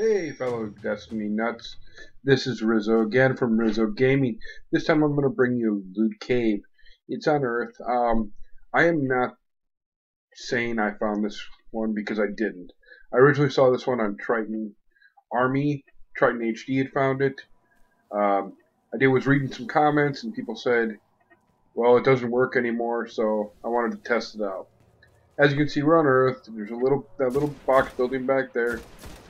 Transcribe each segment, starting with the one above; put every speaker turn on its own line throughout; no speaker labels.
Hey, fellow Destiny nuts. This is Rizzo again from Rizzo Gaming. This time I'm going to bring you Loot Cave. It's on Earth. I am not saying I found this one because I didn't. I originally saw this one on Triton Army. Triton HD had found it. Was reading some comments and people said, well, it doesn't work anymore, so I wanted to test it out. As you can see, we're on Earth. There's that little box building back there.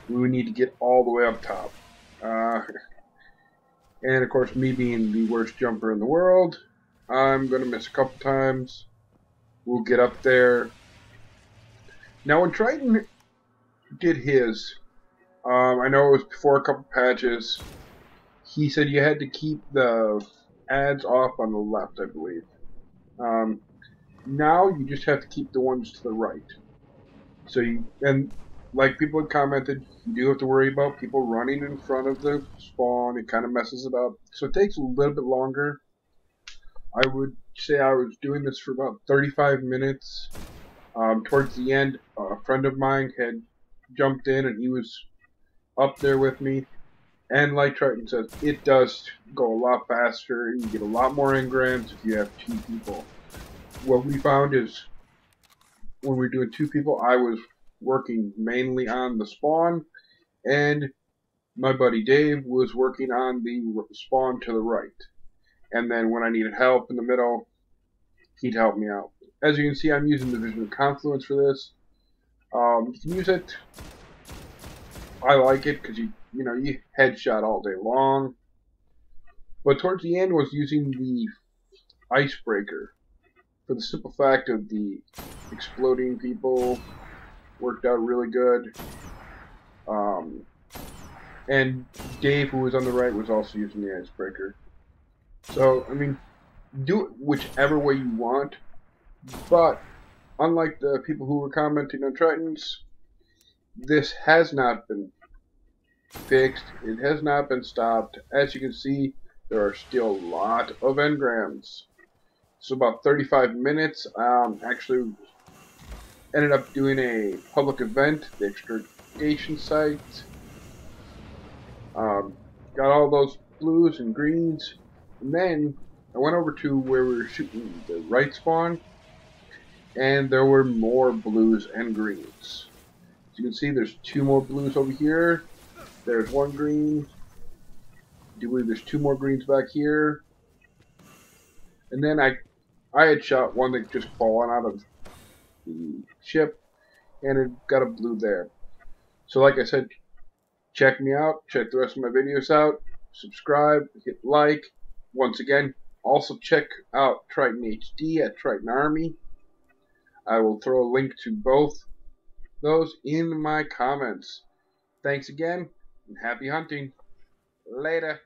We would need to get all the way up top. And of course, me being the worst jumper in the world, I'm going to miss a couple times. We'll get up there. Now, when Triton did his, I know it was before a couple patches, he said you had to keep the ads off on the left, I believe. Now you just have to keep the ones to the right. And like people had commented, you do have to worry about people running in front of the spawn. It kind of messes it up. So it takes a little bit longer. I would say I was doing this for about 35 minutes. Towards the end, a friend of mine had jumped in and he was up there with me. And like Triton says, it does go a lot faster. You get a lot more engrams if you have two people. What we found is when we were doing two people, I was working mainly on the spawn, and my buddy Dave was working on the spawn to the right. And then when I needed help in the middle, he'd help me out. As you can see, I'm using the Vision of Confluence for this. You can use it. I like it because you headshot all day long. But towards the end was using the Icebreaker for the simple fact of the exploding people. Worked out really good. And Dave, who was on the right, was also using the Icebreaker. So, I mean, do it whichever way you want. But, unlike the people who were commenting on Tritons, this has not been fixed. It has not been stopped. As you can see, there are still a lot of engrams. So about 35 minutes. Actually ended up doing a public event, the extradition site. Got all those blues and greens, and then I went over to where we were shooting the right spawn, and there were more blues and greens. As you can see, there's two more blues over here. There's one green. I do believe there's two more greens back here. And then I had shot one that just fallen out of the ship, and it got a blue there. So like I said, check me out, check the rest of my videos out, subscribe, hit like. Once again, also check out Triton HD at Triton Army. I will throw a link to both those in my comments. Thanks again, and happy hunting. Later.